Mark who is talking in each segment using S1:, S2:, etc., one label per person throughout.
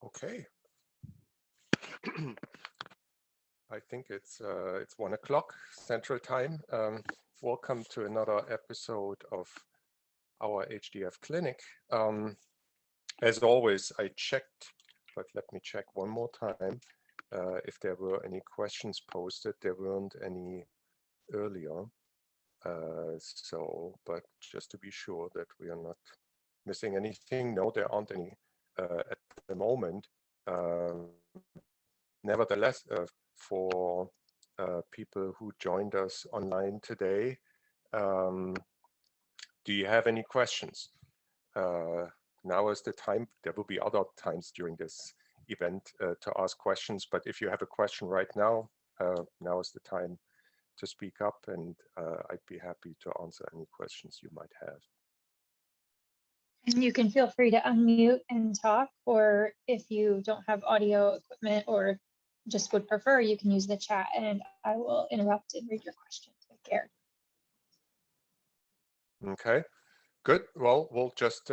S1: Okay. I think it's 1 o'clock Central Time. Welcome to another episode of our HDF Clinic. As always, I checked, but let me check one more time if there were any questions posted. There weren't any earlier. But just to be sure that we are not missing anything, no, there aren't any at the moment. Nevertheless, for people who joined us online today, do you have any questions? Now is the time. There will be other times during this event to ask questions, but if you have a question right now, now is the time to speak up, and I'd be happy to answer any questions you might have.
S2: And you can feel free to unmute and talk, or if you don't have audio equipment or just would prefer, you can use the chat and I will interrupt and read your questions with Gerd.
S1: Okay, good. Well, we'll just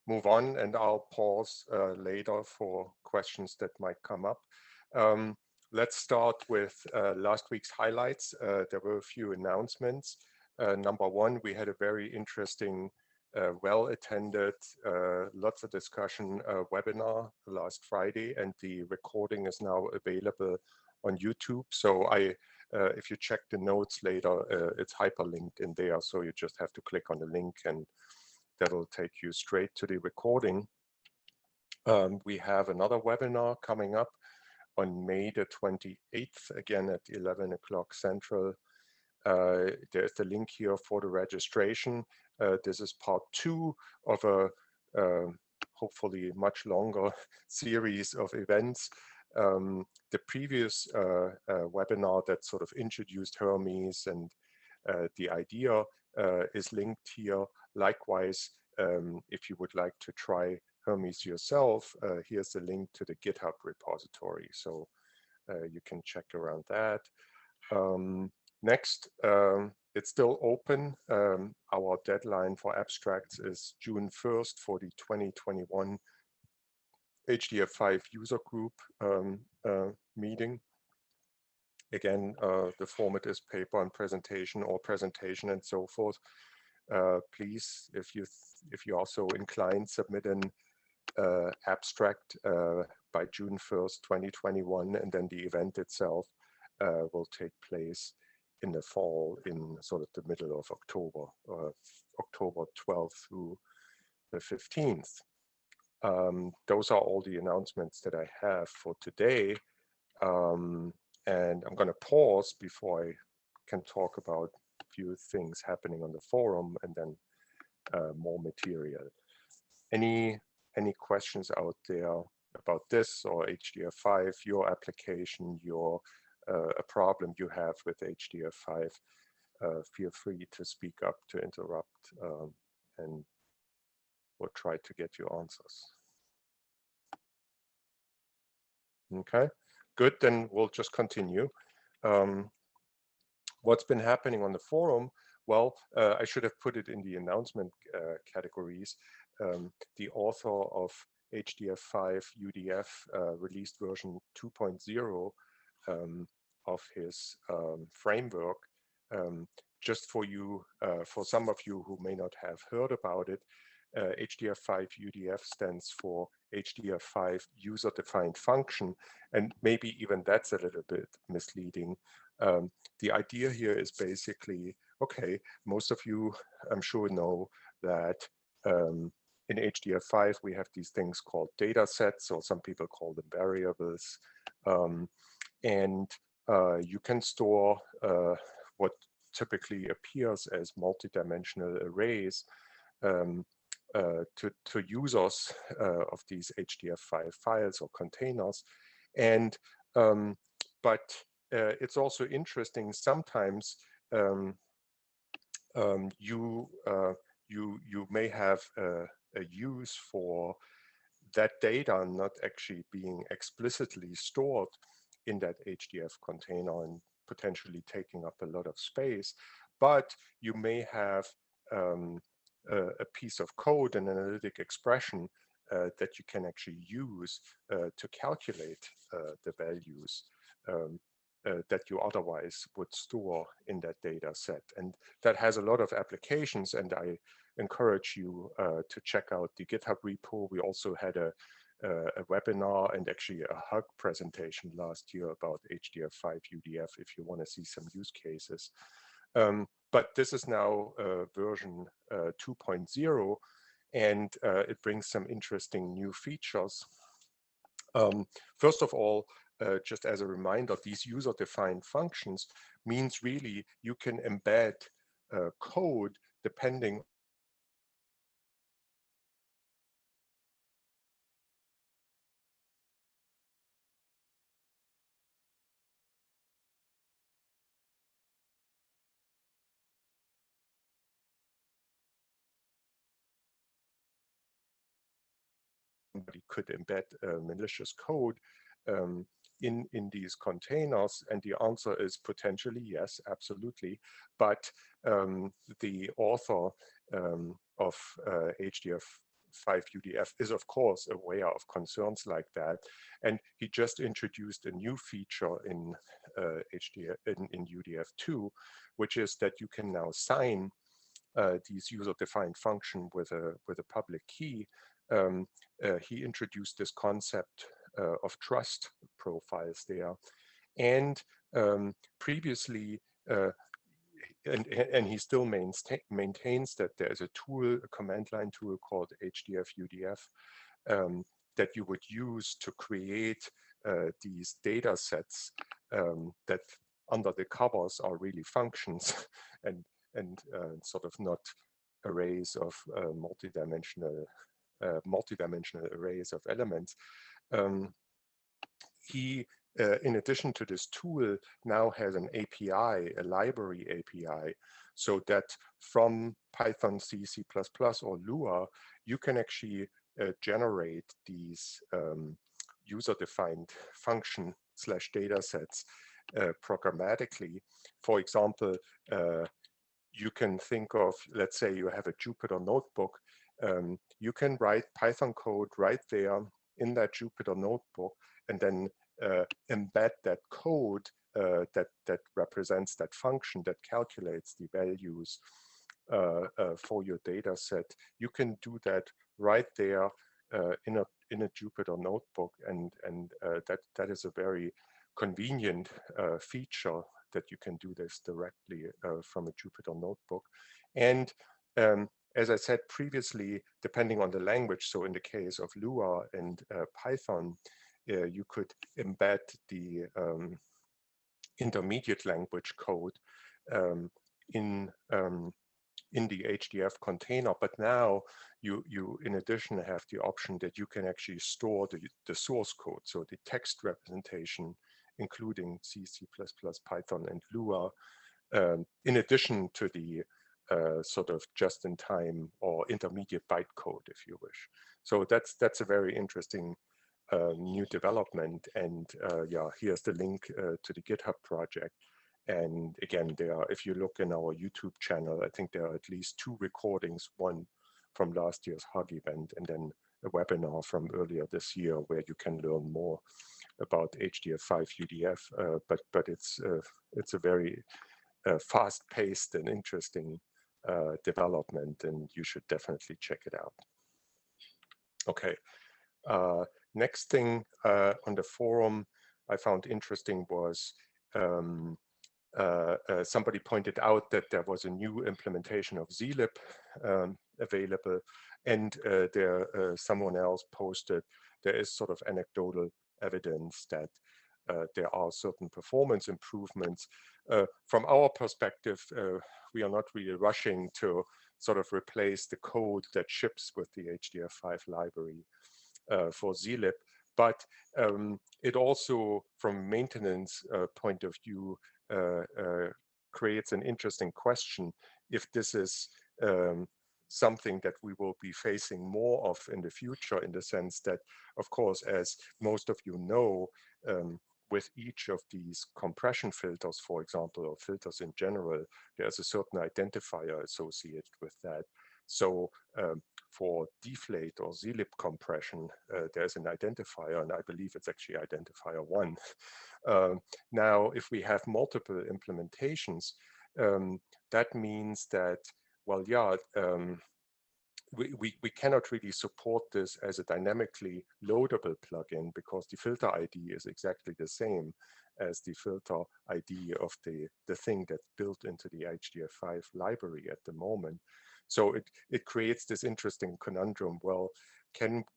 S1: move on, and I'll pause later for questions that might come up. Let's start with last week's highlights. There were a few announcements. Number one, we had a very interesting, well-attended, lots of discussion webinar last Friday, and the recording is now available on YouTube. So if you check the notes later, it's hyperlinked in there. So you just have to click on the link and that'll take you straight to the recording. We have another webinar coming up on May the 28th, again at 11 o'clock Central. There's the link here for the registration. This is part 2 of a hopefully much longer series of events. The previous webinar that sort of introduced Hermes and the idea is linked here. Likewise, if you would like to try Hermes yourself, here's the link to the GitHub repository, so you can check around that. Next, it's still open. Our deadline for abstracts is June 1st for the 2021 HDF5 user group meeting. Again, the format is paper and presentation, or presentation and so forth. Please, if you also inclined, submit an abstract by June 1st, 2021, and then the event itself will take place in the fall, in sort of the middle of October, October 12th through the 15th. Those are all the announcements that I have for today. And I'm going to pause before I can talk about a few things happening on the forum, and then more material. Any questions out there about this or HDF5, your application, a problem you have with HDF5? Feel free to speak up, to interrupt, and we'll try to get you answers. Okay, good, then we'll just continue. What's been happening on the forum? Well, I should have put it in the announcement categories. The author of HDF5 UDF released version 2.0 of his framework. Just for you, for some of you who may not have heard about it, HDF5 UDF stands for HDF5 user-defined function, and maybe even that's a little bit misleading. The idea here is basically, okay, most of you, I'm sure, know that in HDF5 we have these things called data sets, or some people call them variables, and you can store what typically appears as multidimensional arrays to users of these HDF5 files or containers. And but it's also interesting, sometimes you may have a use for that data not actually being explicitly stored in that HDF container and potentially taking up a lot of space, but you may have a piece of code, an analytic expression that you can actually use to calculate the values that you otherwise would store in that data set. And that has a lot of applications, and I encourage you to check out the GitHub repo. We also had a webinar and actually a HUG presentation last year about HDF5 UDF if you want to see some use cases. But this is now version 2.0, and it brings some interesting new features. First of all, just as a reminder, these user-defined functions means really you can embed code depending somebody could embed malicious code in these containers, and the answer is potentially yes, absolutely. But the author of HDF5 UDF is of course aware of concerns like that, and he just introduced a new feature in in UDF2, which is that you can now sign these user-defined function with a public key. He introduced this concept of trust profiles there, and previously, and he still maintains that there's a tool, a command line tool called HDF-UDF that you would use to create these data sets that under the covers are really functions and sort of not arrays of multidimensional arrays of elements. He, in addition to this tool, now has an API, a library API, so that from Python, C, C++, or Lua, you can actually generate these user-defined function / data sets programmatically. For example, you can think of, let's say you have a Jupyter notebook, you can write Python code right there in that Jupyter notebook, and then embed that code that represents that function that calculates the values for your data set. You can do that right there in a Jupyter notebook, and that is a very convenient feature that you can do this directly from a Jupyter notebook. And as I said previously, depending on the language, so in the case of Lua and Python, you could embed the intermediate language code in the HDF container, but now you in addition have the option that you can actually store the source code, so the text representation, including C, C++, Python, and Lua, in addition to the sort of just-in-time or intermediate bytecode, if you wish. So that's a very interesting new development, and yeah, here's the link to the GitHub project. And again, if you look in our YouTube channel, I think there are at least 2 recordings, one from last year's HUG event, and then a webinar from earlier this year where you can learn more about HDF5 UDF. But it's a very fast-paced and interesting development, and you should definitely check it out. Okay. Next thing on the forum I found interesting was somebody pointed out that there was a new implementation of zlib available, and someone else posted there is sort of anecdotal evidence that there are certain performance improvements. From our perspective, we are not really rushing to sort of replace the code that ships with the HDF5 library for zlib, but it also, from a maintenance point of view, creates an interesting question if this is something that we will be facing more of in the future, in the sense that, of course, as most of you know, with each of these compression filters, for example, or filters in general, there's a certain identifier associated with that. So for deflate or zlib compression, there's an identifier, and I believe it's actually identifier 1. Now, if we have multiple implementations, that means that, well, yeah, we cannot really support this as a dynamically loadable plugin because the filter ID is exactly the same as the filter ID of the thing that's built into the HDF5 library at the moment. So it creates this interesting conundrum. Well,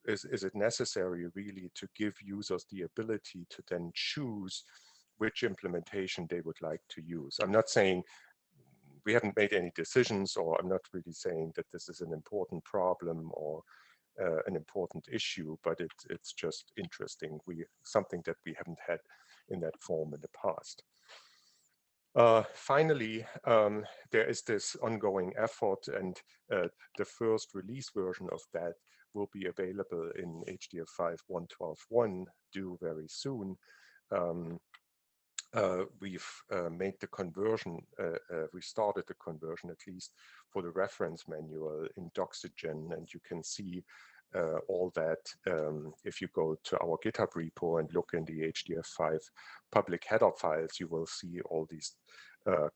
S1: is it necessary really to give users the ability to then choose which implementation they would like to use? I'm not saying we haven't made any decisions, or I'm not really saying that this is an important problem or an important issue, but it's just interesting. Something that we haven't had in that form in the past. Finally, there is this ongoing effort, and the first release version of that will be available in HDF5 1.12.1 due very soon. We've made the conversion, we started the conversion at least for the reference manual in Doxygen, and you can see all that if you go to our GitHub repo and look in the HDF5 public header files, you will see all these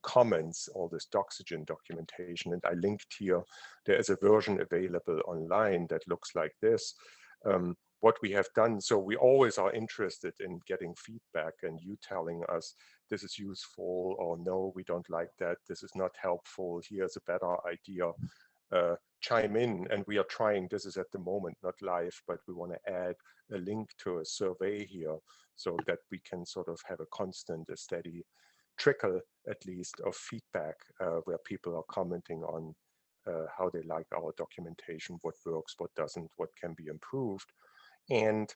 S1: comments, all this Doxygen documentation, and I linked here. There is a version available online that looks like this. What we have done, so we always are interested in getting feedback and you telling us this is useful or no, we don't like that, this is not helpful, here's a better idea, chime in. And we are trying, this is at the moment not live, but we want to add a link to a survey here so that we can sort of have a constant, a steady trickle at least of feedback where people are commenting on how they like our documentation, what works, what doesn't, what can be improved. And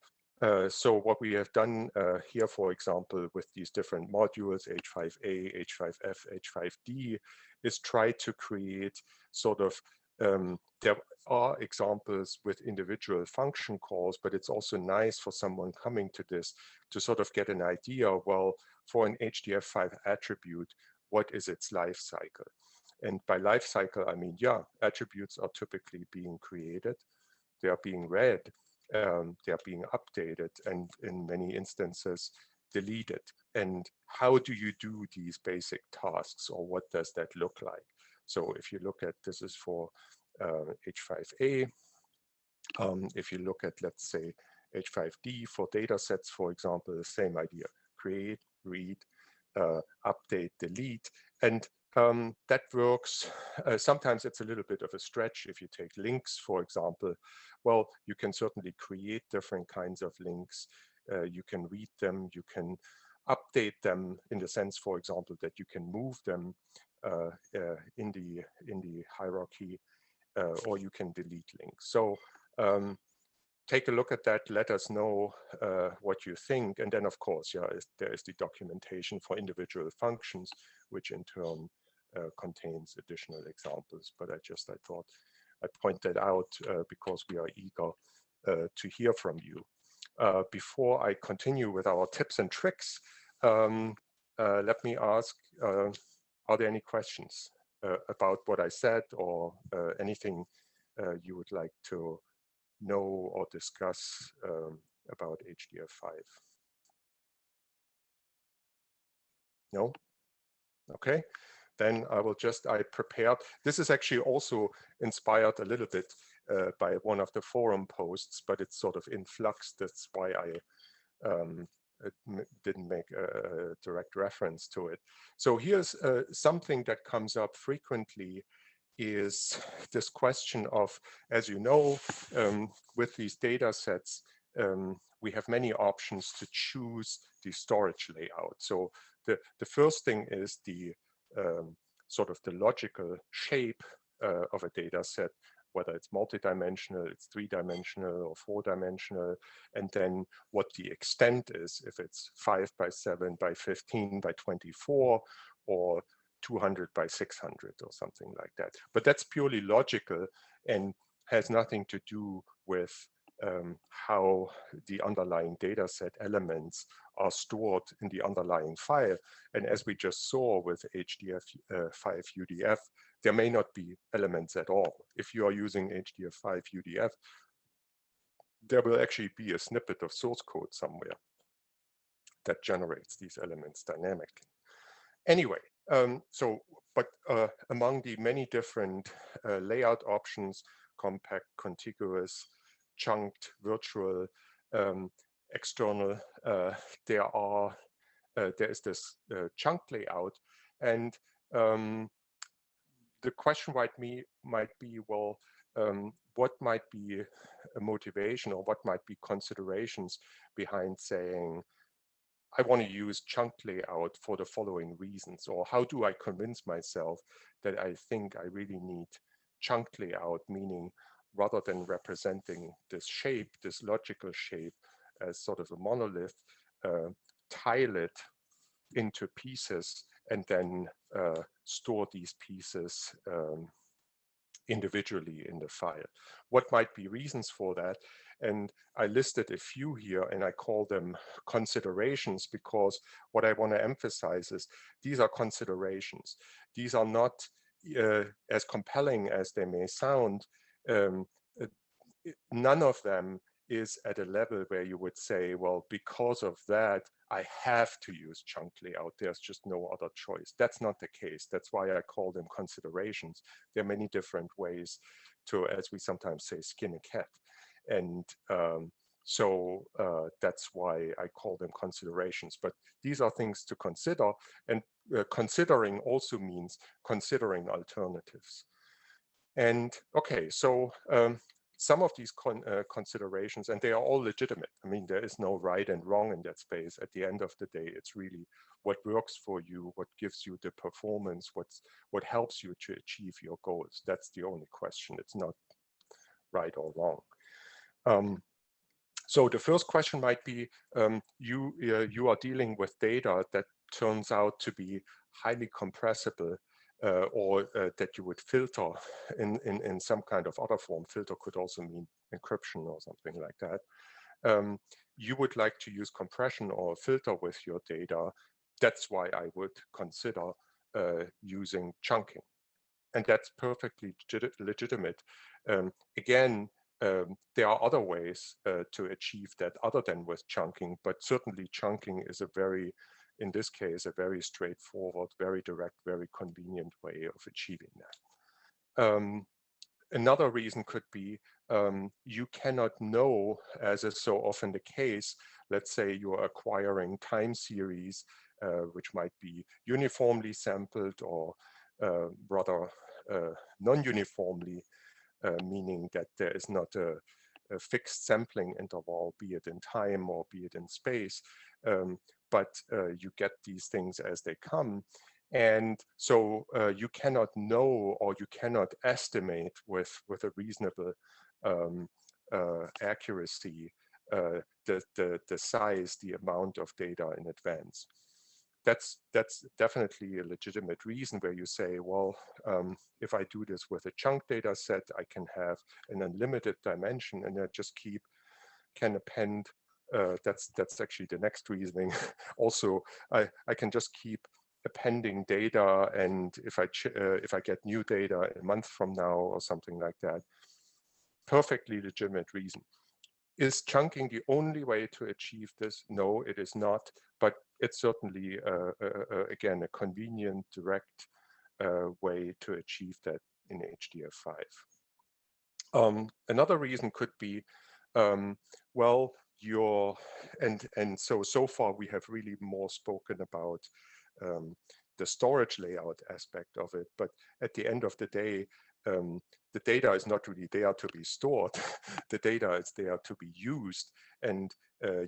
S1: so what we have done here, for example, with these different modules, H5A, H5F, H5D, is try to create sort of, there are examples with individual function calls, but it's also nice for someone coming to this to sort of get an idea, well, for an HDF5 attribute, what is its life cycle? And by life cycle, I mean, yeah, attributes are typically being created, they are being read, they are being updated, and in many instances deleted. And how do you do these basic tasks, or what does that look like? So if you look at, this is for H5A, if you look at, let's say, H5D for data sets, for example, the same idea: create, read, update, delete. And that works. Sometimes it's a little bit of a stretch. If you take links, for example, well, you can certainly create different kinds of links. You can read them, you can update them in the sense, for example, that you can move them in the hierarchy, or you can delete links. So take a look at that, let us know what you think. And then, of course, yeah, there is the documentation for individual functions, which in turn contains additional examples. But I thought I'd point that out because we are eager to hear from you. Before I continue with our tips and tricks, let me ask, are there any questions about what I said, or anything you would like to know or discuss about HDF5? No? Okay, then I will just, I prepared, this is actually also inspired a little bit by one of the forum posts, but it's sort of in flux. That's why I didn't make a direct reference to it. So here's something that comes up frequently, is this question of, as you know, with these data sets, we have many options to choose the storage layout. So the first thing is the sort of the logical shape of a data set, whether it's multidimensional, it's 3-dimensional or 4-dimensional, and then what the extent is, if it's 5 by 7 by 15 by 24, or 200 by 600 or something like that. But that's purely logical and has nothing to do with how the underlying data set elements are stored in the underlying file. And as we just saw with HDF5 UDF, there may not be elements at all. If you are using HDF5 UDF, there will actually be a snippet of source code somewhere that generates these elements dynamically. Anyway, but among the many different layout options, compact, contiguous, chunked, virtual, external, there is this chunk layout, and the question might be, well, what might be a motivation, or what might be considerations behind saying, I want to use chunk layout for the following reasons, or how do I convince myself that I think I really need chunk layout, meaning rather than representing this shape, this logical shape as sort of a monolith, tile it into pieces and then store these pieces individually in the file. What might be reasons for that? And I listed a few here, and I call them considerations, because what I want to emphasize is these are considerations. These are not as compelling as they may sound. None of them is at a level where you would say, well, because of that, I have to use chunk layout. There's just no other choice. That's not the case. That's why I call them considerations. There are many different ways to, as we sometimes say, skin a cat. And that's why I call them considerations. But these are things to consider, and considering also means considering alternatives. And okay, so some of these considerations, and they are all legitimate. I mean, there is no right and wrong in that space. At the end of the day, it's really what works for you, what gives you the performance, what helps you to achieve your goals. That's the only question. It's not right or wrong. So the first question might be, you are dealing with data that turns out to be highly compressible, or that you would filter in some kind of other form. Filter could also mean encryption or something like that. You would like to use compression or filter with your data. That's why I would consider using chunking. And that's perfectly legitimate. Again, there are other ways to achieve that other than with chunking, but certainly chunking is in this case, a very straightforward, very direct, very convenient way of achieving that. Another reason could be you cannot know, as is so often the case, let's say you're acquiring time series, which might be uniformly sampled or rather non-uniformly, meaning that there is not a fixed sampling interval, be it in time or be it in space, but you get these things as they come. And so you cannot know, or you cannot estimate with a reasonable accuracy the size, the amount of data in advance. That's definitely a legitimate reason where you say, well, if I do this with a chunk data set, I can have an unlimited dimension, and I just can append. That's actually the next reasoning. Also, I can just keep appending data, and if I get new data a month from now or something like that, perfectly legitimate reason. Is chunking the only way to achieve this? No, it is not, but it's certainly, again, a convenient, direct way to achieve that in HDF5. Another reason could be, well, so far we have really more spoken about the storage layout aspect of it, but at the end of the day, the data is not really there to be stored. The data is there to be used, and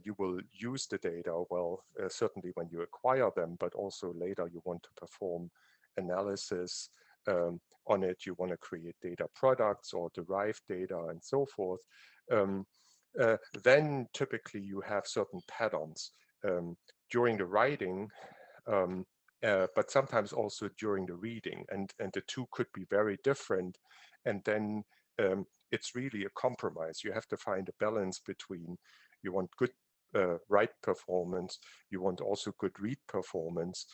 S1: you will use the data, well, certainly when you acquire them, but also later you want to perform analysis on it. You want to create data products or derive data and so forth. Then typically you have certain patterns during the writing, but sometimes also during the reading, and the two could be very different. And then it's really a compromise. You have to find a balance between, you want good write performance, you want also good read performance.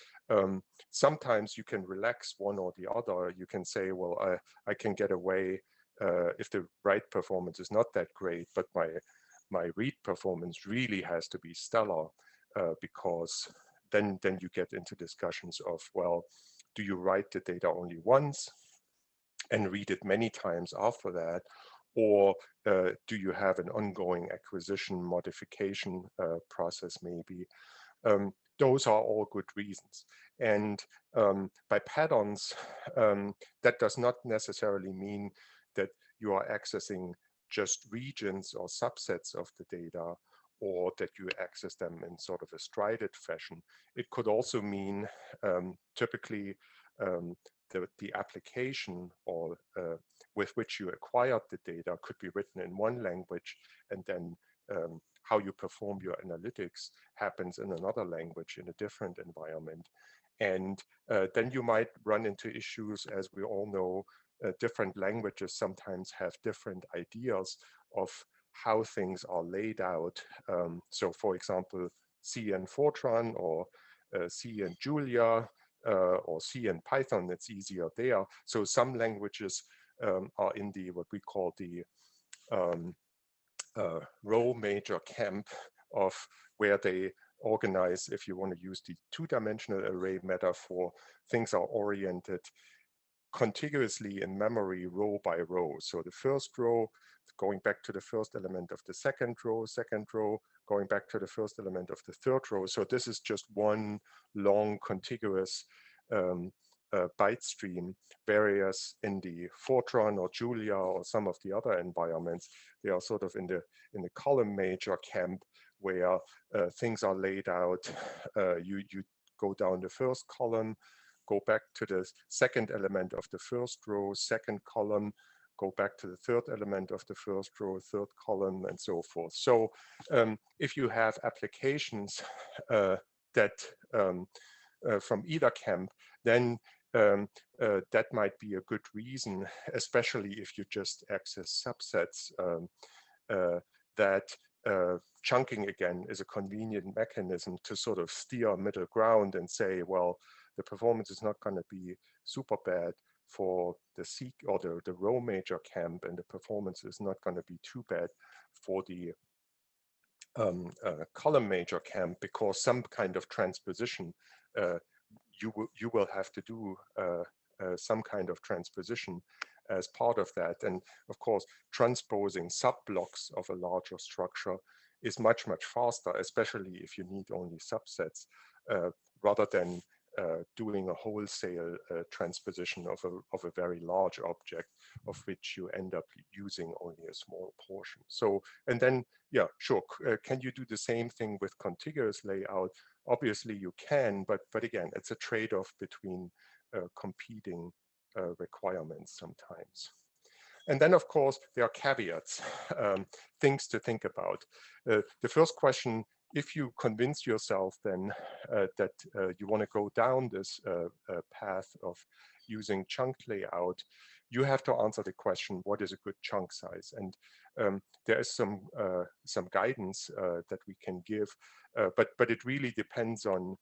S1: Sometimes you can relax one or the other. You can say, well, I can get away if the write performance is not that great, but my read performance really has to be stellar, because then you get into discussions of, well, do you write the data only once and read it many times after that, or do you have an ongoing acquisition modification process maybe? Those are all good reasons. And by patterns, that does not necessarily mean that you are accessing just regions or subsets of the data, or that you access them in sort of a strided fashion. It could also mean typically the application or with which you acquired the data could be written in one language, and then how you perform your analytics happens in another language in a different environment. And then you might run into issues, as we all know, different languages sometimes have different ideas of how things are laid out. So for example, C and Fortran, or C and Julia, or C and Python, it's easier there. So some languages are in the what we call the row major camp of where they organize, if you want to use the two-dimensional array metaphor, things are oriented contiguously in memory row by row. So the first row going back to the first element of the second row going back to the first element of the third row. So this is just one long contiguous byte stream, whereas in the Fortran or Julia or some of the other environments, they are sort of in the column major camp, where things are laid out. You go down the first column, go back to the second element of the first row, second column, go back to the third element of the first row, third column, and so forth. So if you have applications that from either camp, then that might be a good reason, especially if you just access subsets, that chunking again is a convenient mechanism to sort of steer middle ground and say, well, the performance is not going to be super bad for the seek or the row major camp, and the performance is not going to be too bad for the column major camp, because some kind of transposition you will have to do some kind of transposition as part of that. And of course, transposing sub-blocks of a larger structure is much faster, especially if you need only subsets, rather than doing a wholesale transposition of a very large object, of which you end up using only a small portion. So, and then, yeah, sure, can you do the same thing with contiguous layout? Obviously you can, but again, it's a trade-off between competing requirements sometimes. And then, of course, there are caveats, things to think about. The first question, if you convince yourself then that you want to go down this path of using chunked layout, you have to answer the question, what is a good chunk size? And there is some guidance that we can give, but it really depends on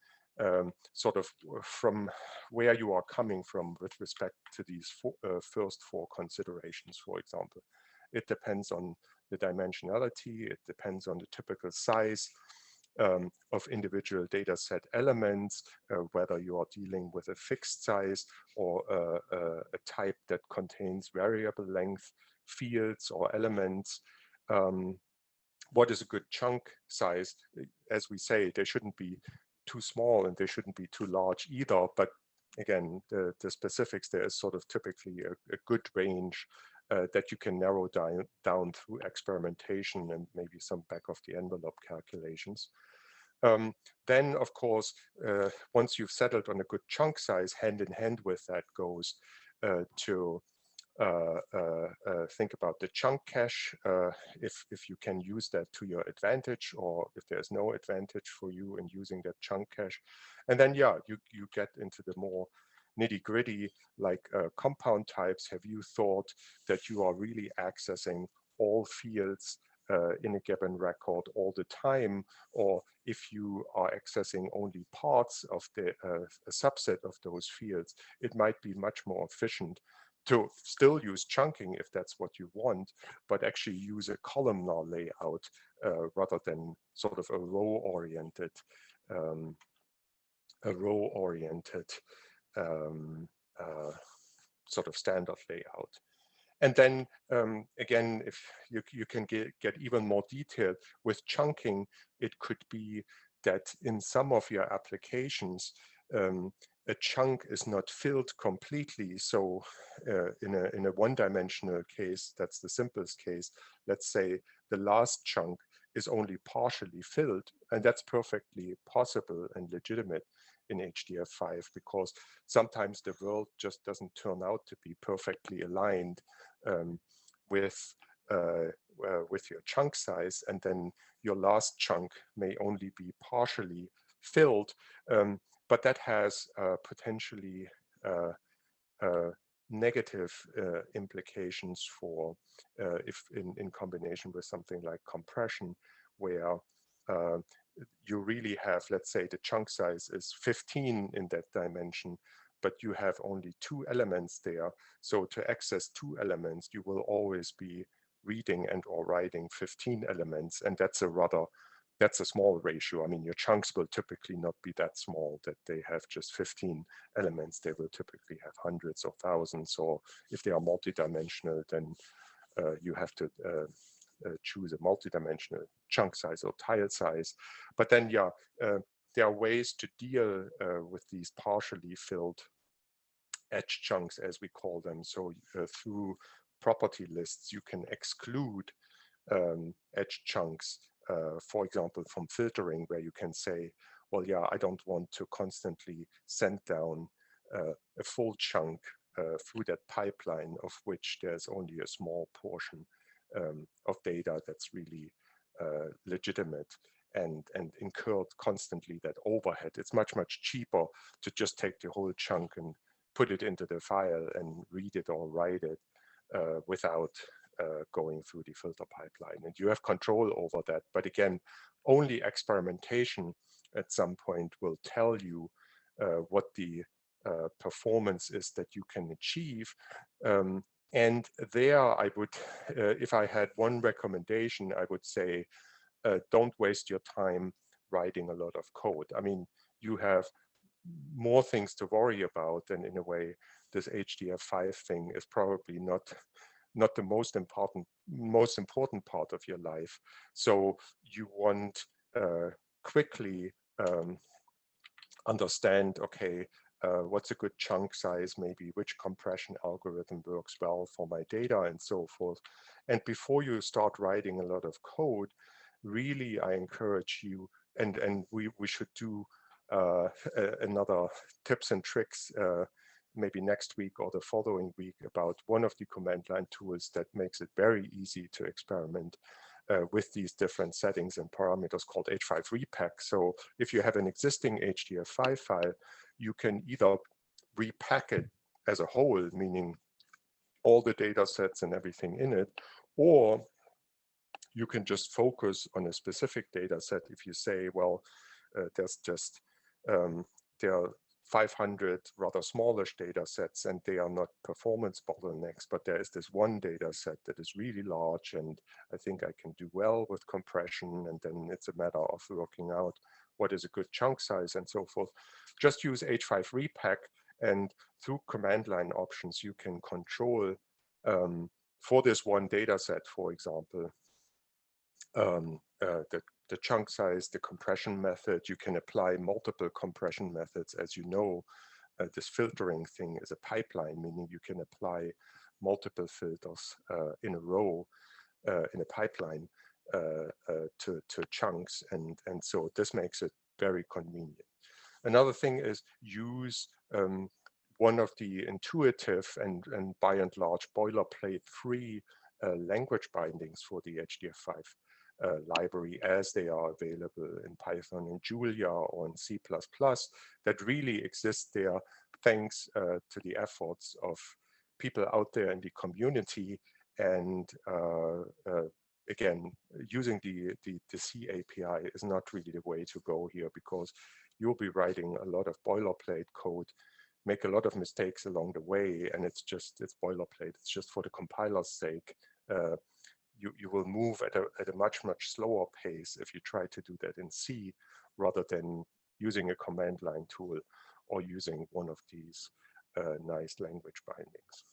S1: sort of from where you are coming from with respect to these first four considerations, for example. It depends on the dimensionality, it depends on the typical size of individual data set elements, whether you are dealing with a fixed size or a type that contains variable length fields or elements. What is a good chunk size? As we say, they shouldn't be too small and they shouldn't be too large either. But again, the specifics, there is sort of typically a good range that you can narrow down through experimentation and maybe some back of the envelope calculations. Then, of course, once you've settled on a good chunk size, hand in hand with that goes to think about the chunk cache, if you can use that to your advantage, or if there's no advantage for you in using that chunk cache. And then, yeah, you get into the more nitty-gritty, like compound types. Have you thought that you are really accessing all fields in a given record all the time, or if you are accessing only parts of a subset of those fields, it might be much more efficient to still use chunking if that's what you want, but actually use a columnar layout rather than sort of a row-oriented sort of standard layout. And then again, if you can get even more detailed with chunking, it could be that in some of your applications, a chunk is not filled completely. So in a one-dimensional case, that's the simplest case. Let's say the last chunk is only partially filled, and that's perfectly possible and legitimate in HDF5, because sometimes the world just doesn't turn out to be perfectly aligned with your chunk size, and then your last chunk may only be partially filled, but that has potentially negative implications for if in combination with something like compression, where you really have, let's say the chunk size is 15 in that dimension, but you have only 2 elements there. So to access 2 elements, you will always be reading and or writing 15 elements, and that's a small ratio. I mean, your chunks will typically not be that small that they have just 15 elements. They will typically have hundreds or thousands, or if they are multidimensional, then you have to choose a multidimensional chunk size or tile size. But then, yeah, there are ways to deal with these partially filled edge chunks, as we call them. So through property lists, you can exclude edge chunks, for example, from filtering, where you can say, well, yeah, I don't want to constantly send down a full chunk through that pipeline, of which there's only a small portion of data that's really legitimate and incurred constantly that overhead. It's much, much cheaper to just take the whole chunk and put it into the file and read it or write it without going through the filter pipeline. And you have control over that. But again, only experimentation at some point will tell you what the performance is that you can achieve. And there I would, if I had one recommendation, I would say, don't waste your time writing a lot of code. I mean, you have more things to worry about, and in a way, this HDF5 thing is probably not the most important part of your life. So you want quickly understand, okay, what's a good chunk size, maybe which compression algorithm works well for my data, and so forth. And before you start writing a lot of code, really, I encourage you, and we should do another tips and tricks maybe next week or the following week about one of the command line tools that makes it very easy to experiment with these different settings and parameters, called H5 repack. So if you have an existing HDF5 file, you can either repack it as a whole, meaning all the data sets and everything in it, or you can just focus on a specific data set. If you say, well, there's just there are 500 rather smallish data sets, and they are not performance bottlenecks, but there is this one data set that is really large, and I think I can do well with compression, and then it's a matter of working out what is a good chunk size and so forth. Just use H5 repack, and through command line options, you can control for this one data set, for example, the chunk size, the compression method. You can apply multiple compression methods. As you know, this filtering thing is a pipeline, meaning you can apply multiple filters in a row in a pipeline to chunks, and so this makes it very convenient. Another thing is use one of the intuitive and by and large boilerplate free language bindings for the HDF5 library, as they are available in Python and Julia or in C++, that really exist there thanks to the efforts of people out there in the community. And again, using the C API is not really the way to go here, because you'll be writing a lot of boilerplate code, make a lot of mistakes along the way, and it's boilerplate. It's just for the compiler's sake. You will move at a much slower pace if you try to do that in C, rather than using a command line tool or using one of these nice language bindings.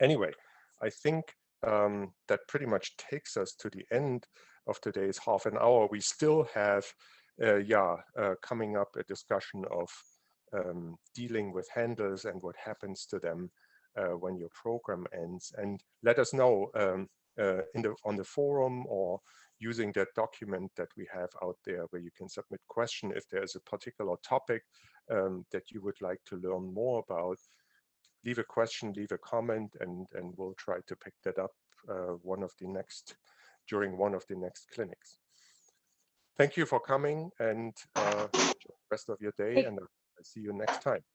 S1: Anyway, I think that pretty much takes us to the end of today's half an hour. We still have, coming up a discussion of dealing with handlers and what happens to them when your program ends. And let us know on the forum or using that document that we have out there, where you can submit question if there's a particular topic that you would like to learn more about. Leave a question, leave a comment, and we'll try to pick that up during one of the next clinics. Thank you for coming, and enjoy the rest of your day, and I'll see you next time.